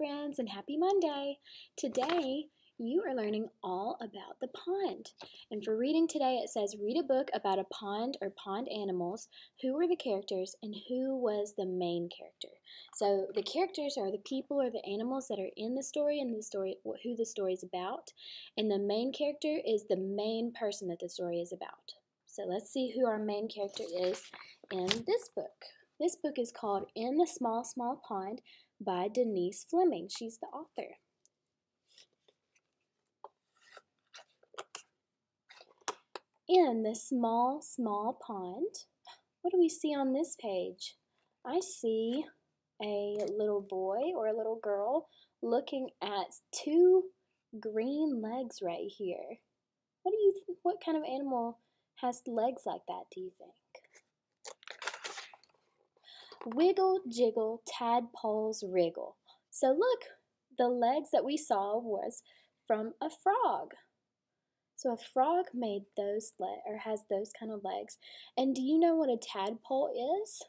friends, and happy Monday. Today, you are learning all about the pond. And for reading today, it says read a book about a pond or pond animals, who were the characters, and who was the main character. So the characters are the people or the animals that are in the story and who the story is about. And the main character is the main person that the story is about. So let's see who our main character is in this book. This book is called In the Small, Small Pond by Denise Fleming. She's the author. In the small, small pond, what do we see on this page? I see a little boy or a little girl looking at two green legs right here. What kind of animal has legs like that, do you think? Wiggle, jiggle, tadpoles wriggle. So look, the legs that we saw was from a frog. So a frog made those has those kind of legs. And do you know what a tadpole is?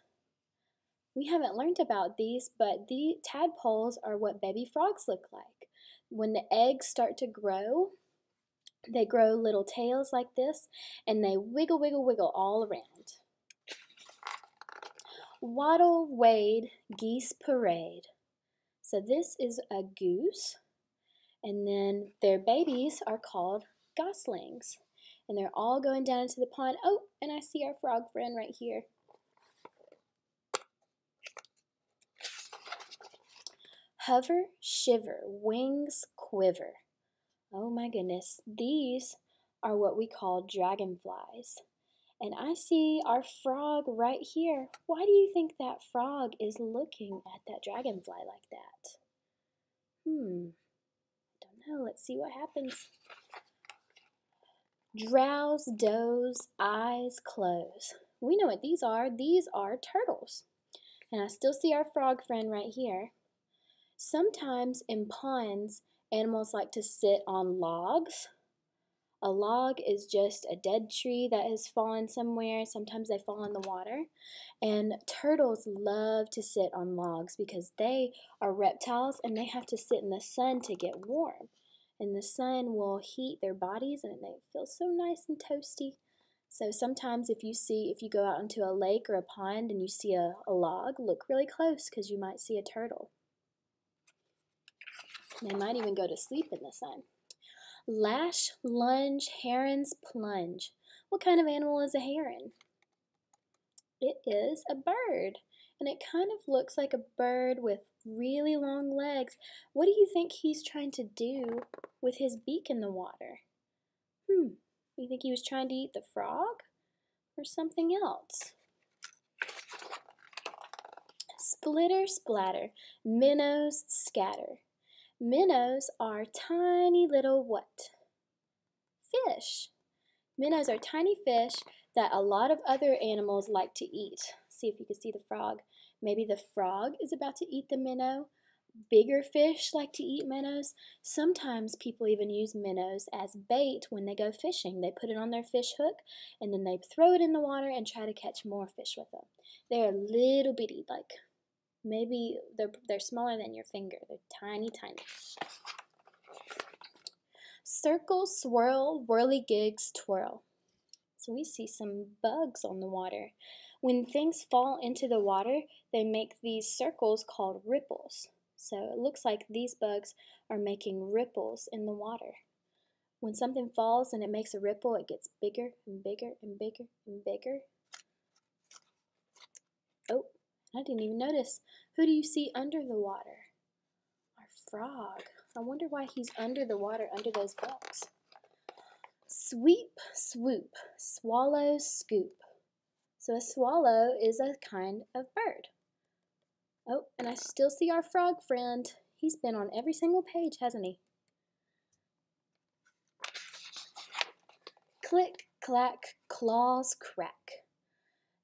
We haven't learned about these, but the tadpoles are what baby frogs look like. When the eggs start to grow, they grow little tails like this, and they wiggle, wiggle, wiggle all around. Waddle, wade, geese parade. So this is a goose, and then their babies are called goslings. And they're all going down into the pond. Oh, and I see our frog friend right here. Hover, shiver, wings quiver. Oh my goodness, these are what we call dragonflies. And I see our frog right here. Why do you think that frog is looking at that dragonfly like that? I don't know. Let's see what happens. Drowse, doze, eyes close. We know what these are. These are turtles. And I still see our frog friend right here. Sometimes in ponds, animals like to sit on logs. A log is just a dead tree that has fallen somewhere. Sometimes they fall in the water. And turtles love to sit on logs because they are reptiles and they have to sit in the sun to get warm. And the sun will heat their bodies and they feel so nice and toasty. So sometimes if you go out into a lake or a pond and you see a log, look really close because you might see a turtle. They might even go to sleep in the sun. Lash, lunge, herons plunge. What kind of animal is a heron? It is a bird, and it kind of looks like a bird with really long legs. What do you think he's trying to do with his beak in the water? You think he was trying to eat the frog or something else? Splitter, splatter, minnows scatter. Minnows are tiny little what? Fish. Minnows are tiny fish that a lot of other animals like to eat. See if you can see the frog. Maybe the frog is about to eat the minnow. Bigger fish like to eat minnows. Sometimes people even use minnows as bait when they go fishing. They put it on their fish hook and then they throw it in the water and try to catch more fish with them. They're little bitty, like maybe they're smaller than your finger. They're tiny, tiny. Circle, swirl, whirligigs, twirl. So we see some bugs on the water. When things fall into the water, they make these circles called ripples. So it looks like these bugs are making ripples in the water. When something falls and it makes a ripple, it gets bigger and bigger and bigger and bigger. Oh, I didn't even notice. Who do you see under the water? Our frog. I wonder why he's under the water, under those bugs. Sweep, swoop, swallow, scoop. So a swallow is a kind of bird. Oh, and I still see our frog friend. He's been on every single page, hasn't he? Click, clack, claws crack.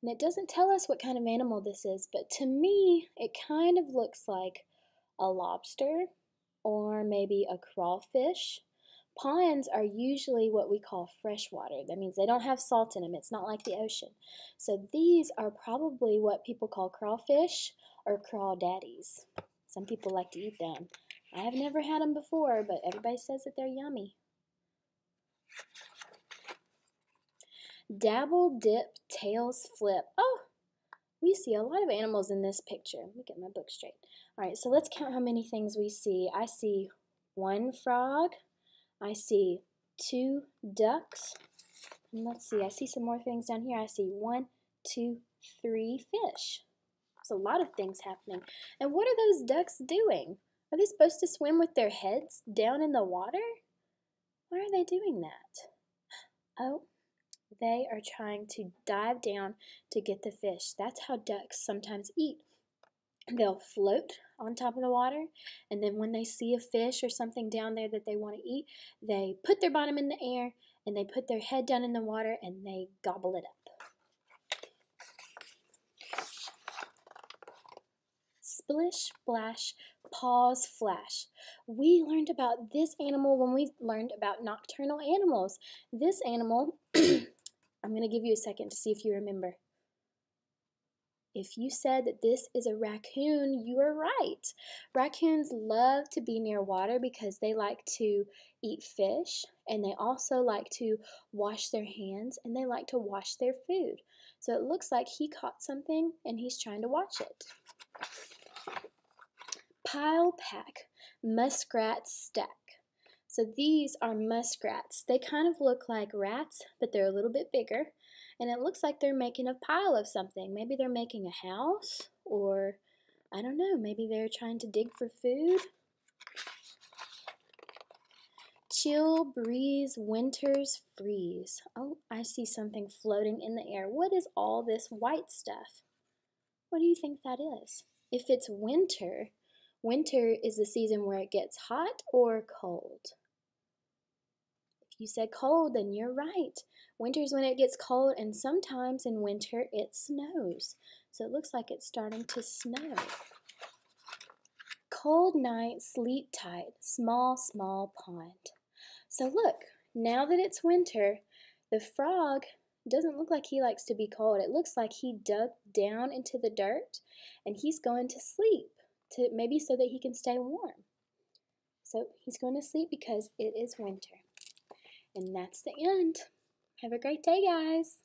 And it doesn't tell us what kind of animal this is, but to me, it kind of looks like a lobster or maybe a crawfish. Ponds are usually what we call freshwater. That means they don't have salt in them. It's not like the ocean. So these are probably what people call crawfish or crawdaddies. Some people like to eat them. I have never had them before, but everybody says that they're yummy. Dabble, dip, tails flip. Oh, we see a lot of animals in this picture. Let me get my book straight. All right, so let's count how many things we see. I see 1 frog. I see 2 ducks. And let's see, I see some more things down here. I see 1, 2, 3 fish. There's a lot of things happening. And what are those ducks doing? Are they supposed to swim with their heads down in the water? Why are they doing that? Oh, they are trying to dive down to get the fish. That's how ducks sometimes eat. They'll float on top of the water, and then when they see a fish or something down there that they want to eat, they put their bottom in the air, and they put their head down in the water, and they gobble it up. Splish, splash, pause, flash. We learned about this animal when we learned about nocturnal animals. This animal, I'm going to give you a second to see if you remember. If you said that this is a raccoon, you are right. Raccoons love to be near water because they like to eat fish, and they also like to wash their hands, and they like to wash their food. So it looks like he caught something and he's trying to wash it. Pile, pack, muskrats stack. So these are muskrats. They kind of look like rats, but they're a little bit bigger. And it looks like they're making a pile of something. Maybe they're making a house, or I don't know, maybe they're trying to dig for food. Chill, breeze, winters, freeze. Oh, I see something floating in the air. What is all this white stuff? What do you think that is? If it's winter, winter is the season where it gets hot or cold. If you said cold, then you're right. Winter is when it gets cold, and sometimes in winter it snows. So it looks like it's starting to snow. Cold night, sleet tight, small, small pond. So look, now that it's winter, the frog doesn't look like he likes to be cold. It looks like he dug down into the dirt, and he's going to sleep, maybe so that he can stay warm. So he's going to sleep because it is winter. And that's the end. Have a great day, guys.